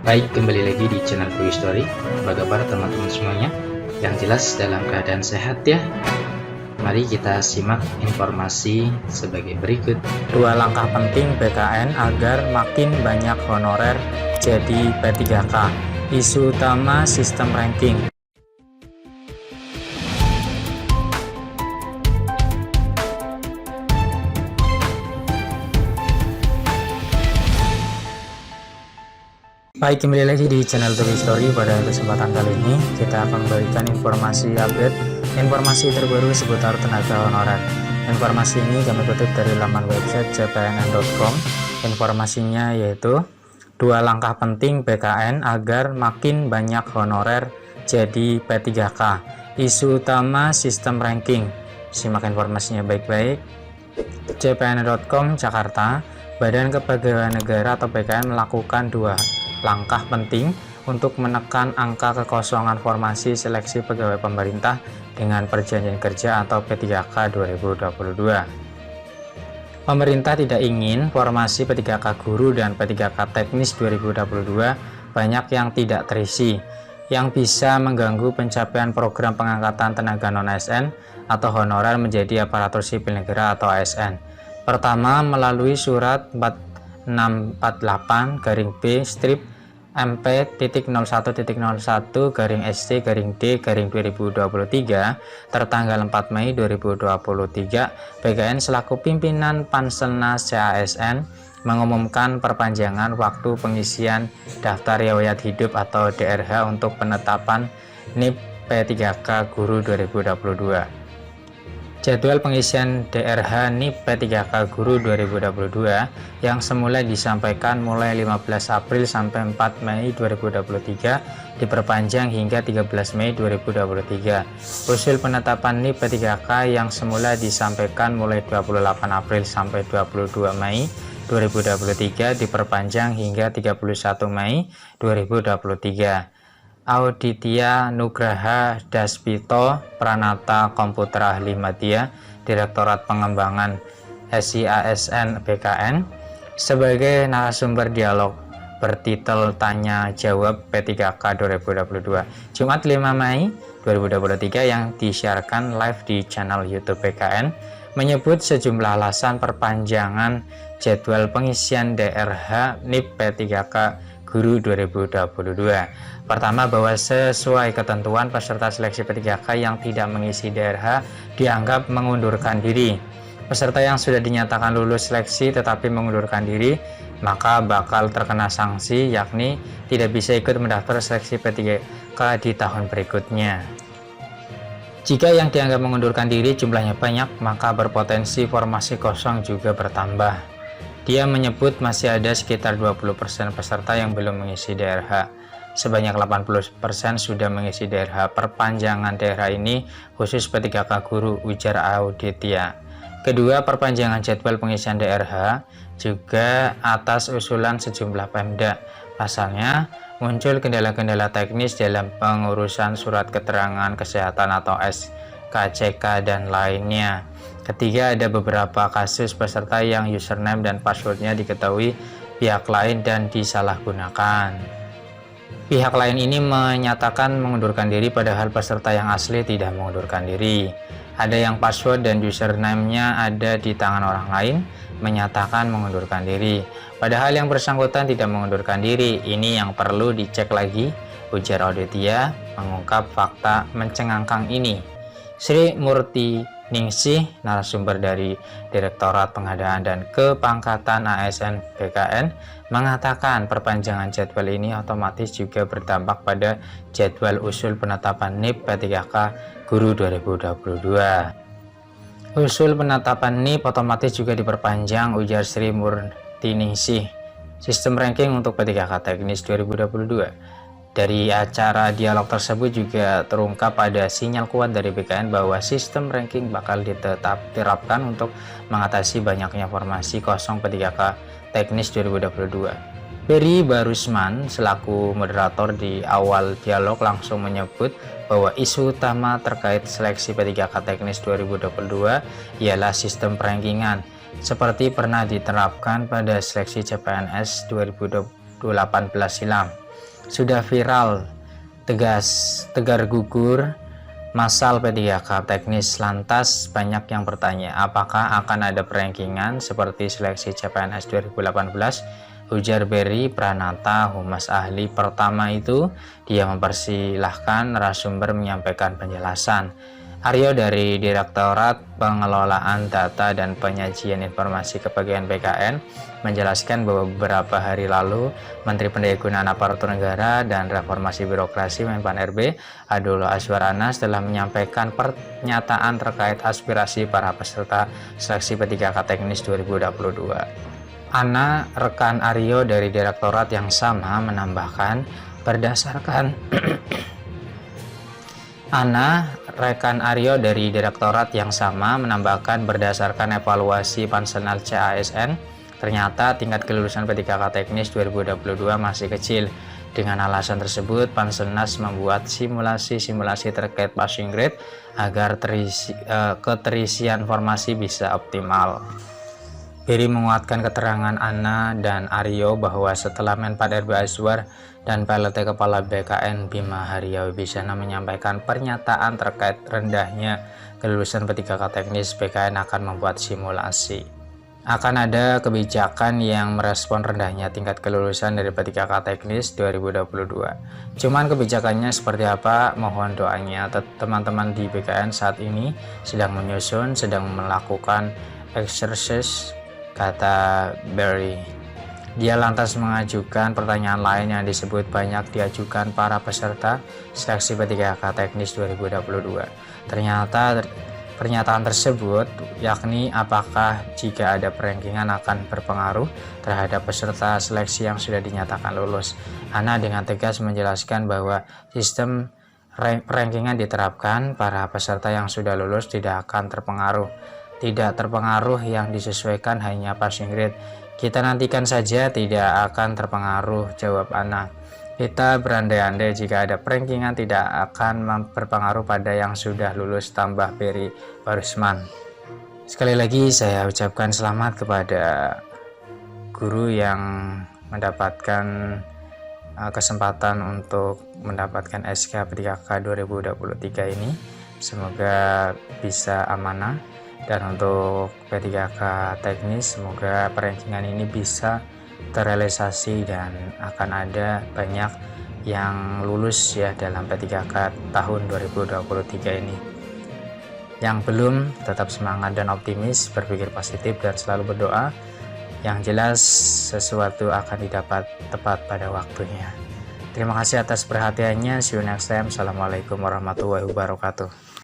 Baik, kembali lagi di channel Quick Story. Apa kabar teman-teman semuanya? Yang jelas dalam keadaan sehat ya. Mari kita simak informasi sebagai berikut. 2 langkah penting BKN agar makin banyak honorer jadi P3K. Isu utama sistem ranking. Baik, kembali lagi di channel Quick Story. Pada kesempatan kali ini kita akan memberikan informasi update, informasi terbaru seputar tenaga honorer. Informasi ini kami kutip dari laman website cpnn.com. Informasinya yaitu 2 langkah penting BKN agar makin banyak honorer jadi P3K. Isu utama sistem ranking. Simak informasinya baik-baik. cpnn.com Jakarta. Badan Kepegawaian Negara atau BKN melakukan 2 langkah penting untuk menekan angka kekosongan formasi seleksi pegawai pemerintah dengan perjanjian kerja atau P3K 2022. Pemerintah tidak ingin formasi P3K guru dan P3K teknis 2022 banyak yang tidak terisi, yang bisa mengganggu pencapaian program pengangkatan tenaga non-ASN atau honorer menjadi aparatur sipil negara atau ASN. Pertama, melalui surat 4648-B strip MP.01.01-SC-D-2023 tertanggal 4 Mei 2023, BKN selaku pimpinan Panselnas CASN mengumumkan perpanjangan waktu pengisian daftar riwayat hidup atau DRH untuk penetapan NIP P3K Guru 2022. Jadwal pengisian DRH NIP P3K Guru 2022 yang semula disampaikan mulai 15 April sampai 4 Mei 2023 diperpanjang hingga 13 Mei 2023. Usul penetapan NIP P3K yang semula disampaikan mulai 28 April sampai 22 Mei 2023 diperpanjang hingga 31 Mei 2023. Auditya Nugraha Daspito Pranata Komputer Ahli Madya Direktorat Pengembangan SIASN BKN sebagai narasumber dialog bertitel Tanya Jawab P3K 2022 Jumat 5 Mei 2023 yang disiarkan live di channel YouTube BKN menyebut sejumlah alasan perpanjangan jadwal pengisian DRH NIP P3K Guru 2022. Pertama, bahwa sesuai ketentuan peserta seleksi P3K yang tidak mengisi DRH dianggap mengundurkan diri. Peserta yang sudah dinyatakan lulus seleksi tetapi mengundurkan diri maka bakal terkena sanksi, yakni tidak bisa ikut mendaftar seleksi P3K di tahun berikutnya. Jika yang dianggap mengundurkan diri jumlahnya banyak, maka berpotensi formasi kosong juga bertambah. Dia menyebut masih ada sekitar 20% peserta yang belum mengisi DRH. Sebanyak 80% sudah mengisi DRH. Perpanjangan DRH ini khusus P3K Guru, ujar Auditya. Kedua, perpanjangan jadwal pengisian DRH juga atas usulan sejumlah Pemda. Pasalnya, muncul kendala-kendala teknis dalam pengurusan surat keterangan kesehatan atau SKCK dan lainnya. Ketiga, ada beberapa kasus peserta yang username dan passwordnya diketahui pihak lain dan disalahgunakan. Pihak lain ini menyatakan mengundurkan diri padahal peserta yang asli tidak mengundurkan diri. Ada yang password dan username-nya ada di tangan orang lain menyatakan mengundurkan diri. Padahal yang bersangkutan tidak mengundurkan diri. Ini yang perlu dicek lagi, ujar Auditya mengungkap fakta mencengangkan ini. Sri Murti Ningsih, narasumber dari Direktorat Pengadaan dan Kepangkatan ASN BKN, mengatakan perpanjangan jadwal ini otomatis juga berdampak pada jadwal usul penetapan NIP P3K Guru 2022. Usul penetapan NIP otomatis juga diperpanjang, ujar Sri Murti Ningsih. Sistem ranking untuk P3K teknis 2022. Dari acara dialog tersebut juga terungkap ada sinyal kuat dari BKN bahwa sistem ranking bakal diterapkan untuk mengatasi banyaknya formasi kosong P3K teknis 2022. Beri Barusman selaku moderator di awal dialog langsung menyebut bahwa isu utama terkait seleksi P3K teknis 2022 ialah sistem perankingan seperti pernah diterapkan pada seleksi CPNS 2018 silam. Sudah viral, tegar gugur Masal P3K teknis, lantas banyak yang bertanya apakah akan ada perankingan seperti seleksi CPNS 2018. Ujar Berry Pranata, humas ahli pertama itu. Dia mempersilahkan narasumber menyampaikan penjelasan. Aryo dari Direktorat Pengelolaan Data dan Penyajian Informasi Kepegawaian BKN menjelaskan bahwa beberapa hari lalu Menteri Pendayagunaan Aparatur Negara dan Reformasi Birokrasi Menpan RB Abdullah Azwar Anas telah menyampaikan pernyataan terkait aspirasi para peserta seleksi P3K Teknis 2022. Ana, rekan Aryo dari direktorat yang sama, menambahkan berdasarkan rekan Aryo dari direktorat yang sama menambahkan berdasarkan evaluasi Panselnas CASN, ternyata tingkat kelulusan P3K Teknis 2022 masih kecil. Dengan alasan tersebut, Panselnas membuat simulasi-simulasi terkait passing grade agar keterisian formasi bisa optimal. Berry menguatkan keterangan Ana dan Aryo bahwa setelah Menpan RB Azwar dan PLT Kepala BKN Bima Haryawi Bisana menyampaikan pernyataan terkait rendahnya kelulusan P3K Teknis, BKN akan membuat simulasi. Akan ada kebijakan yang merespon rendahnya tingkat kelulusan dari P3K Teknis 2022. Cuman kebijakannya seperti apa, mohon doanya. Teman-teman di BKN saat ini sedang menyusun, sedang melakukan exercise, kata Berry. Dia lantas mengajukan pertanyaan lain yang disebut banyak diajukan para peserta seleksi P3K Teknis 2022. Ternyata pernyataan tersebut, yakni apakah jika ada perankingan akan berpengaruh terhadap peserta seleksi yang sudah dinyatakan lulus. Ana dengan tegas menjelaskan bahwa sistem perankingan diterapkan, para peserta yang sudah lulus tidak akan terpengaruh. Tidak terpengaruh, yang disesuaikan hanya passing grade. Kita nantikan saja, tidak akan terpengaruh, jawab Ana. Kita berandai-andai jika ada perankingan tidak akan berpengaruh pada yang sudah lulus, tambah Berry Barusman. Sekali lagi saya ucapkan selamat kepada guru yang mendapatkan kesempatan untuk mendapatkan SK P3K 2023 ini. Semoga bisa amanah. Dan untuk P3K Teknis, semoga perankingan ini bisa terrealisasi dan akan ada banyak yang lulus ya dalam P3K tahun 2023 ini. Yang belum, tetap semangat dan optimis, berpikir positif dan selalu berdoa. Yang jelas sesuatu akan didapat tepat pada waktunya. Terima kasih atas perhatiannya. See you next time. Assalamualaikum warahmatullahi wabarakatuh.